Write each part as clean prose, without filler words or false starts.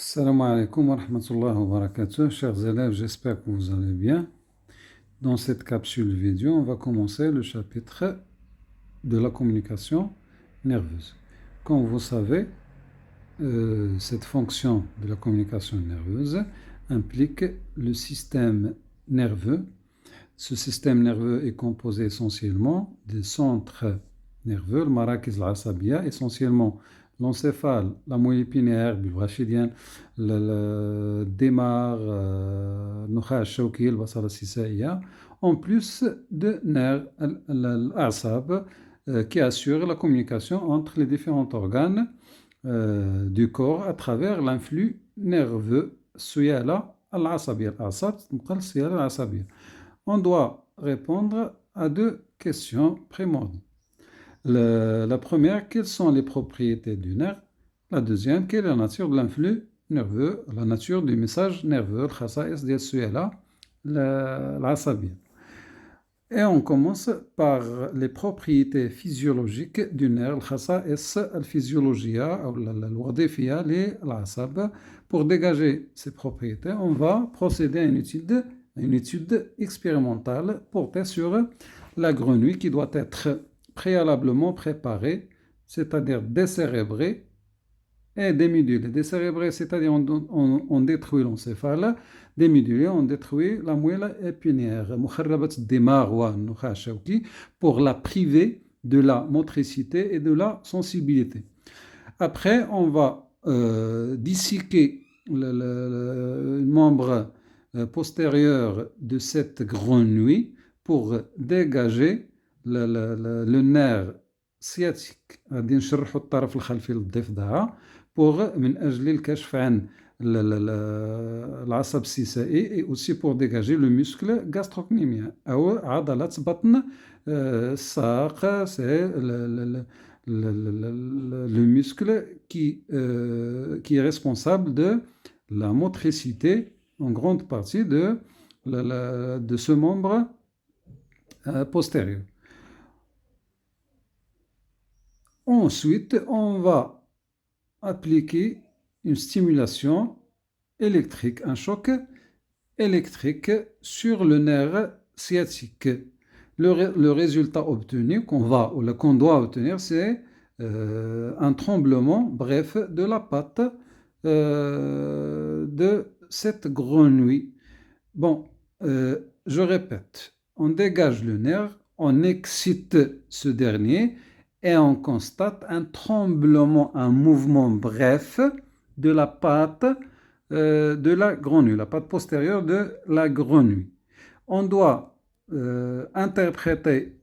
Salam alaikum wa rahmatullahi wa barakatuh. Chers élèves, j'espère que vous allez bien. Dans cette capsule vidéo, on va commencer le chapitre de la communication nerveuse. Comme vous savez, cette fonction de la communication nerveuse implique le système nerveux. Ce système nerveux est composé essentiellement des centres nerveux, le marakiz al-asabiyya, essentiellement l'encéphale, la moelle épinière, le démarre, النخاع الشوكي, البصلة السيسائية, en plus de nerfs, l'asab, qui assure la communication entre les différents organes du corps à travers l'influx nerveux. السيالة العصبية, الأعصاب تنقل السيالة العصبية. On doit répondre à deux questions primordiales. La première, quelles sont les propriétés du nerf? La deuxième, quelle est la nature de l'influx nerveux, la nature du message nerveux, الخصائص ديال السيالة العصبية. Et on commence par les propriétés physiologiques du nerf, الخصائص الفيزيولوجية أو الوظيفية للعصب. Pour dégager ces propriétés, on va procéder à une étude expérimentale portée sur la grenouille qui doit être préalablement préparée, c'est-à-dire décérébrée et démidulée. Décérébrée, c'est-à-dire on détruit l'encéphale, démidulée, on détruit la moelle épinière, pour la priver de la motricité et de la sensibilité. Après, on va disséquer le membre postérieur de cette grenouille pour dégager le nerf sciatique. غادي نشرحوا الطرف الخلفي للضفدعة pour من أجل الكشف عن العصب السيسائي et aussi pour dégager le muscle gastrocnémien أو عضلة بطن الساق. C'est le muscle qui est responsable de la motricité en grande partie de ce membre postérieur. Ensuite, on va appliquer une stimulation électrique, un choc électrique sur le nerf sciatique. Le résultat obtenu qu'on doit obtenir, c'est un tremblement bref de la patte de cette grenouille. Bon, je répète, on dégage le nerf, on excite ce dernier et on constate un tremblement, un mouvement bref de la patte de la grenouille, la patte postérieure de la grenouille. On doit interpréter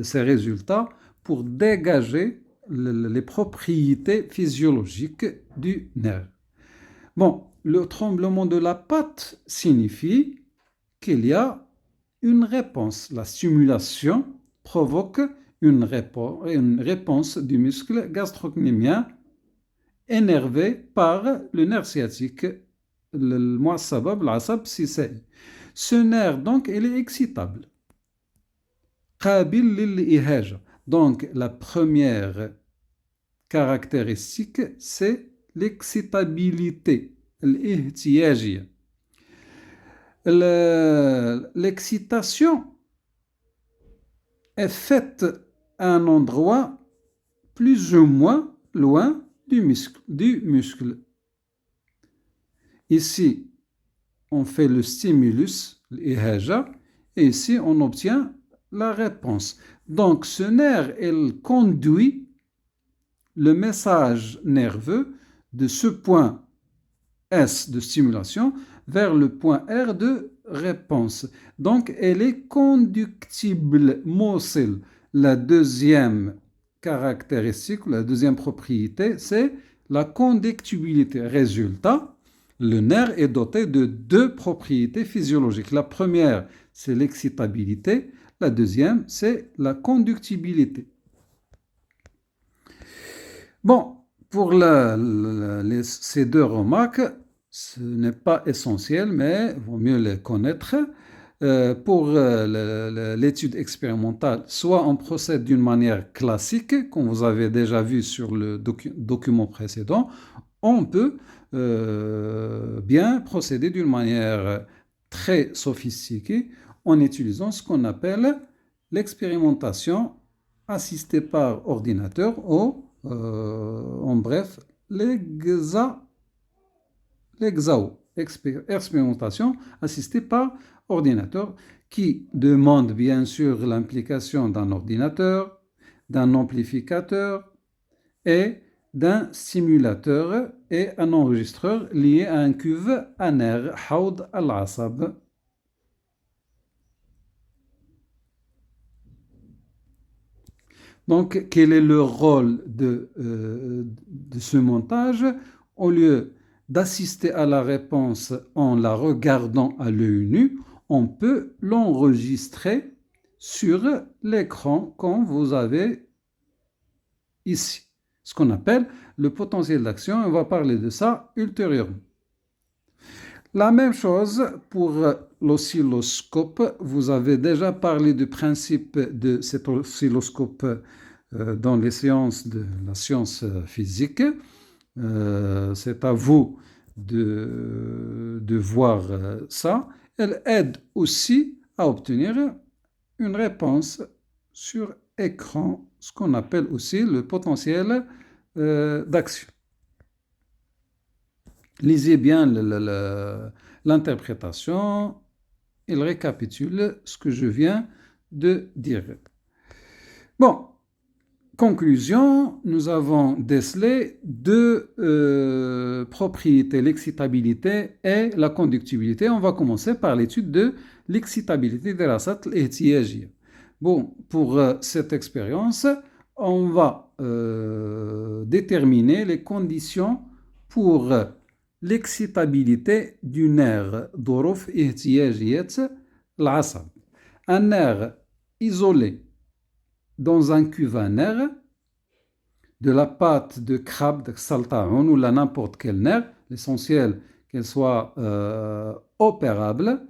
ces résultats pour dégager les propriétés physiologiques du nerf. Bon, le tremblement de la patte signifie qu'il y a une réponse. La stimulation provoque une réponse du muscle gastrocnémien énervé par le nerf sciatique, le mu'assaba العصب السيسائي. Ce nerf, donc, il est excitable. قابل للإهاجة. Donc, la première caractéristique, c'est l'excitabilité, الاهتياجية. L'excitation est faite à un endroit plus ou moins loin du muscle. Ici, on fait le stimulus, l'إهاجة, et ici, on obtient la réponse. Donc, ce nerf, il conduit le message nerveux de ce point S de stimulation vers le point R de réponse. Donc, elle est conductible, موصل. La deuxième caractéristique, la deuxième propriété, c'est la conductibilité. Résultat, le nerf est doté de deux propriétés physiologiques. La première, c'est l'excitabilité. La deuxième, c'est la conductibilité. Bon, pour ces deux remarques, ce n'est pas essentiel, mais il vaut mieux les connaître. Pour l'étude expérimentale, soit on procède d'une manière classique, comme vous avez déjà vu sur le document précédent, on peut bien procéder d'une manière très sophistiquée en utilisant ce qu'on appelle l'expérimentation assistée par ordinateur ou, en bref, l'exAO, expérimentation assistée par ordinateur, qui demande bien sûr l'implication d'un ordinateur, d'un amplificateur et d'un simulateur et un enregistreur lié à un cuve anaire, Haoud al-Asab. Donc, quel est le rôle de ce montage? Au lieu d'assister à la réponse en la regardant à l'œil nu, on peut l'enregistrer sur l'écran comme vous avez ici. Ce qu'on appelle le potentiel d'action. On va parler de ça ultérieurement. La même chose pour l'oscilloscope. Vous avez déjà parlé du principe de cet oscilloscope dans les séances de la science physique. C'est à vous de voir ça. Elle aide aussi à obtenir une réponse sur écran, ce qu'on appelle aussi le potentiel d'action. Lisez bien l'interprétation. Il récapitule ce que je viens de dire. Bon, conclusion, nous avons décelé deux propriétés, l'excitabilité et la conductibilité. On va commencer par l'étude de l'excitabilité de la salle ihtiyajiyya. Bon, pour cette expérience, on va déterminer les conditions pour l'excitabilité du nerf dhuruf ihtiyajiyat al-asab. Un nerf isolé dans un cuve anaire de la pâte de crabe, de saltaon ou n'importe quel nerf, l'essentiel qu'elle soit opérable,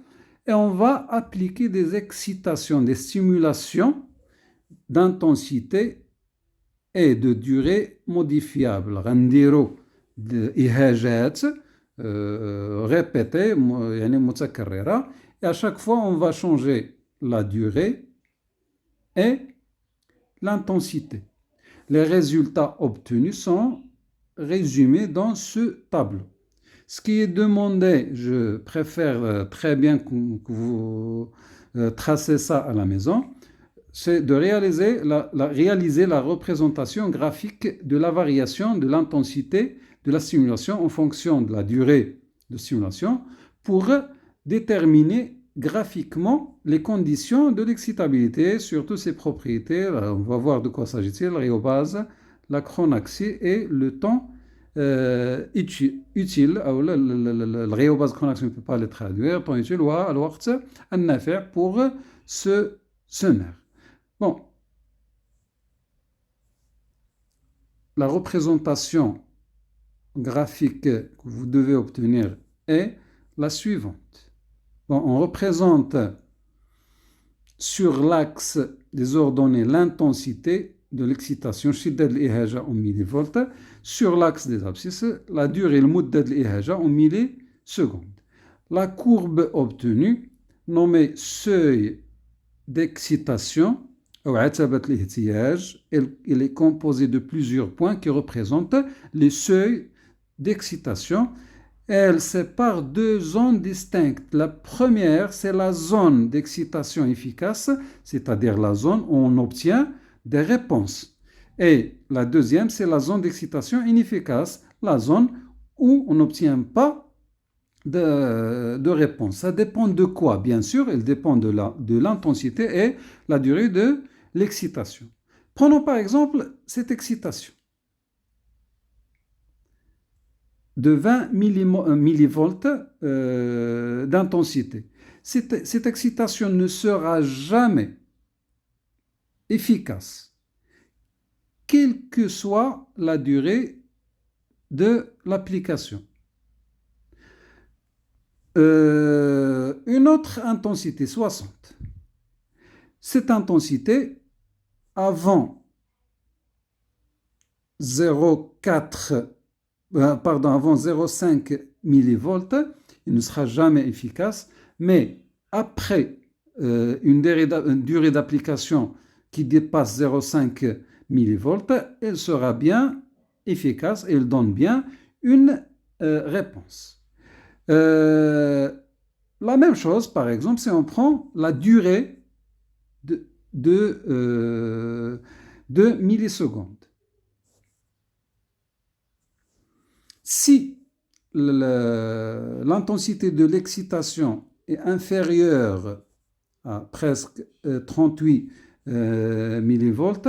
et on va appliquer des excitations, des stimulations d'intensité et de durée modifiables. Rendiro de ihajat répétées, et à chaque fois on va changer la durée et l'intensité. Les résultats obtenus sont résumés dans ce tableau. Ce qui est demandé, je préfère très bien que vous tracez ça à la maison, c'est de réaliser la représentation graphique de la variation de l'intensité de la stimulation en fonction de la durée de stimulation pour déterminer graphiquement les conditions de l'excitabilité, surtout ses propriétés. On va voir de quoi s'agit-il, la rhéobase, la chronaxie et le temps utile. Le rhéobase chronaxie, on ne peut pas le traduire, temps utile, ou al-waqt an-nafi' pour ce nerf. Bon, la représentation graphique que vous devez obtenir est la suivante. Bon, on représente sur l'axe des ordonnées l'intensité de l'excitation, shiddat al-ihaja en millivolts, sur l'axe des abscisses, la durée, le muddat al-ihaja en millisecondes. La courbe obtenue, nommée seuil d'excitation, il est composé de plusieurs points qui représentent les seuils d'excitation. Elle sépare deux zones distinctes. La première, c'est la zone d'excitation efficace, c'est-à-dire la zone où on obtient des réponses. Et la deuxième, c'est la zone d'excitation inefficace, la zone où on n'obtient pas de réponse. Ça dépend de quoi? Bien sûr, elle dépend de l'intensité et la durée de l'excitation. Prenons par exemple cette excitation de 20 millivolts d'intensité. Cette excitation ne sera jamais efficace, quelle que soit la durée de l'application. Une autre intensité, 60. Cette intensité, avant 0,4 avant 0,5 millivolts, il ne sera jamais efficace, mais après une durée d'application qui dépasse 0,5 millivolts, elle sera bien efficace et elle donne bien une réponse. La même chose, par exemple, si on prend la durée de 2 millisecondes. Si l'intensité de l'excitation est inférieure à presque 38 millivolts,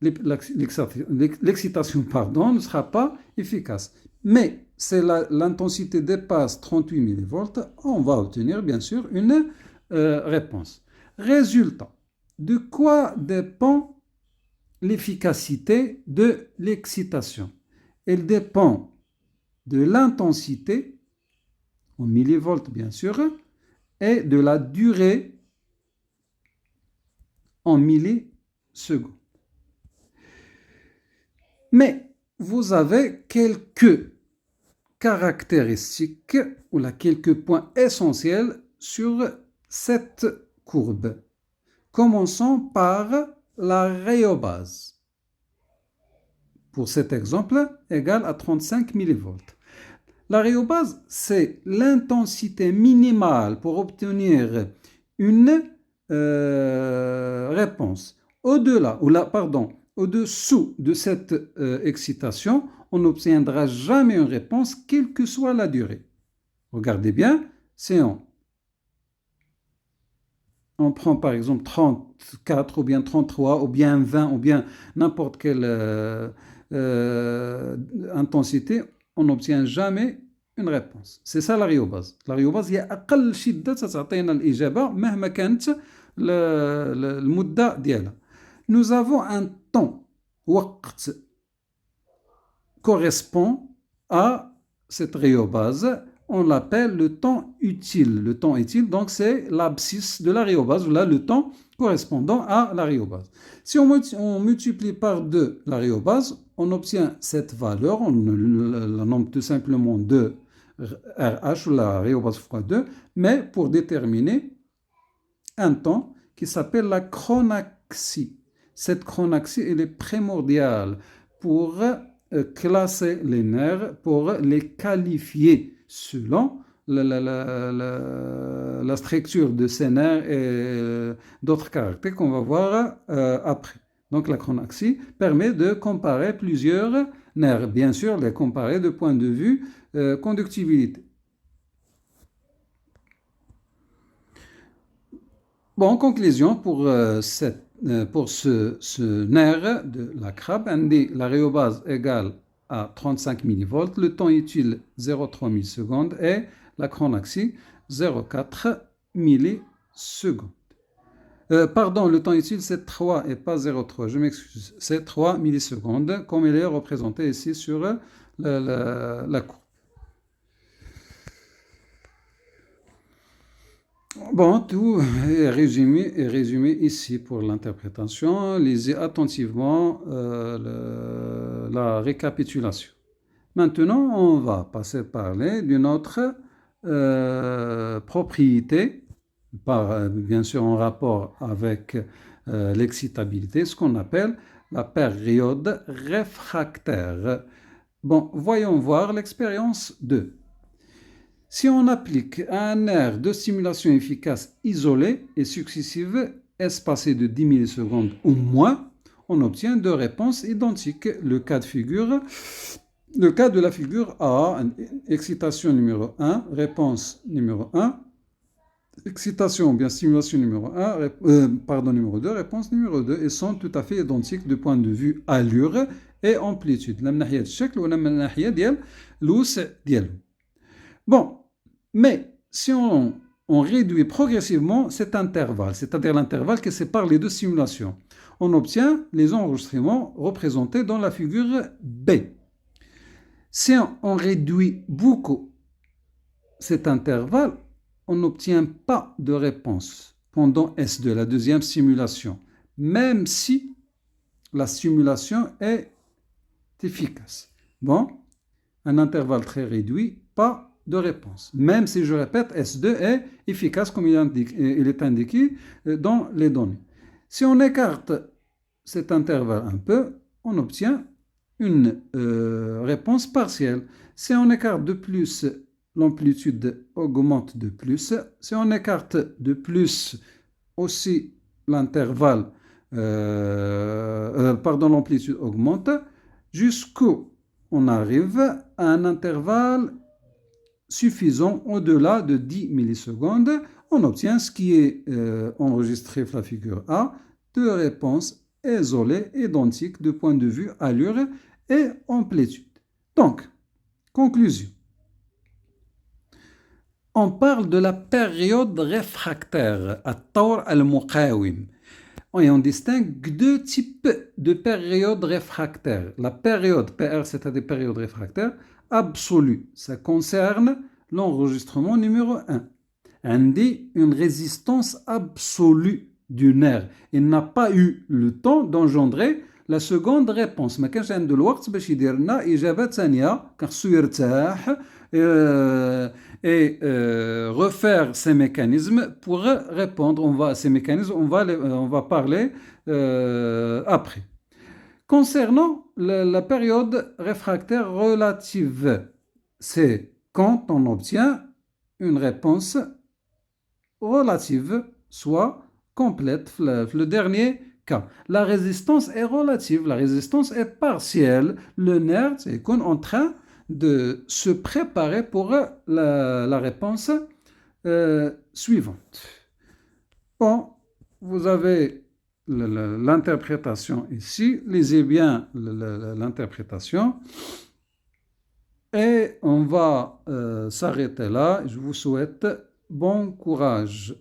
l'excitation ne sera pas efficace. Mais si l'intensité dépasse 38 millivolts, on va obtenir bien sûr une réponse. Résultat, de quoi dépend l'efficacité de l'excitation? Elle dépend de l'intensité, en millivolts bien sûr, et de la durée en millisecondes. Mais vous avez quelques caractéristiques ou quelques points essentiels sur cette courbe. Commençons par la rhéobase. Pour cet exemple, égale à 35 millivolts. La rhéobase, c'est l'intensité minimale pour obtenir une réponse. Au-dessous de cette excitation, on n'obtiendra jamais une réponse, quelle que soit la durée. Regardez bien, si on prend par exemple 34 ou bien 33 ou bien 20 ou bien n'importe quelle intensité, on n'obtient jamais une réponse. C'est ça la rhéobase. La rhéobase هي أقل شدة تعطينا الإجابة مهما كانت المدة ديالها. Nous avons un temps, وقت, correspond à cette rhéobase. On l'appelle le temps utile. Le temps utile, donc c'est l'abscisse de la rhéobase, là le temps correspondant à la rhéobase. Si on multiplie par 2 la rhéobase, on obtient cette valeur, on la nomme tout simplement 2 RH, ou la rhéobase fois 2, mais pour déterminer un temps qui s'appelle la chronaxie. Cette chronaxie, elle est primordiale pour classer les nerfs, pour les qualifier selon la structure de ces nerfs et d'autres caractères qu'on va voir après. Donc la chronaxie permet de comparer plusieurs nerfs, bien sûr les comparer de point de vue conductibilité. Bon, en conclusion, pour ce nerf de la crabe, la rhéobase égale à 35 millivolts, le temps utile 0,3 millisecondes et la chronaxie 0,4 millisecondes. Pardon, le temps utile c'est 3 et pas 0,3, je m'excuse, c'est 3 millisecondes comme il est représenté ici sur la courbe. Bon, tout est résumé ici pour l'interprétation. Lisez attentivement la récapitulation. Maintenant, on va passer à parler d'une autre propriété, bien sûr en rapport avec l'excitabilité, ce qu'on appelle la période réfractaire. Bon, voyons voir l'expérience 2. Si on applique un nerf de stimulation efficace isolé et successive, espacée de 10 millisecondes ou moins, on obtient deux réponses identiques. Le cas de la figure A, excitation numéro 1, réponse numéro 1, excitation ou bien stimulation numéro 2, réponse numéro 2, et sont tout à fait identiques du point de vue allure et amplitude. Bon, mais si on réduit progressivement cet intervalle, c'est-à-dire l'intervalle qui sépare les deux simulations, on obtient les enregistrements représentés dans la figure B. Si on réduit beaucoup cet intervalle, on n'obtient pas de réponse pendant S2, la deuxième simulation, même si la simulation est efficace. Bon, un intervalle très réduit, pas de réponse. Même si je répète, S2 est efficace comme il est indiqué dans les données. Si on écarte cet intervalle un peu, on obtient une réponse partielle. Si on écarte de plus, l'amplitude augmente de plus. Si on écarte de plus aussi l'intervalle, l'amplitude augmente jusqu'où on arrive à un intervalle suffisant au-delà de 10 millisecondes. On obtient ce qui est enregistré dans la figure A, deux réponses isolées, identiques de point de vue allure et amplitude. Donc, conclusion. On parle de la période réfractaire, الطور المقاوم. Et on distingue deux types de périodes réfractaires. La période PR, c'est-à-dire période réfractaire, absolue. Ça concerne l'enregistrement numéro 1. On dit une résistance absolue du nerf. Il n'a pas eu le temps d'engendrer la seconde réponse. ما كانش عنده الوقت باش يدير لنا إجابة ثانية كخصو يرتاح et refaire ces mécanismes pour répondre. Ces mécanismes, on va parler après. Concernant la période réfractaire relative, c'est quand on obtient une réponse relative, soit complète. Le dernier cas, la résistance est relative, la résistance est partielle. Le nerf est en train de se préparer pour la réponse suivante. Bon, vous avez l'interprétation ici. Lisez bien l'interprétation. Et on va s'arrêter là. Je vous souhaite bon courage.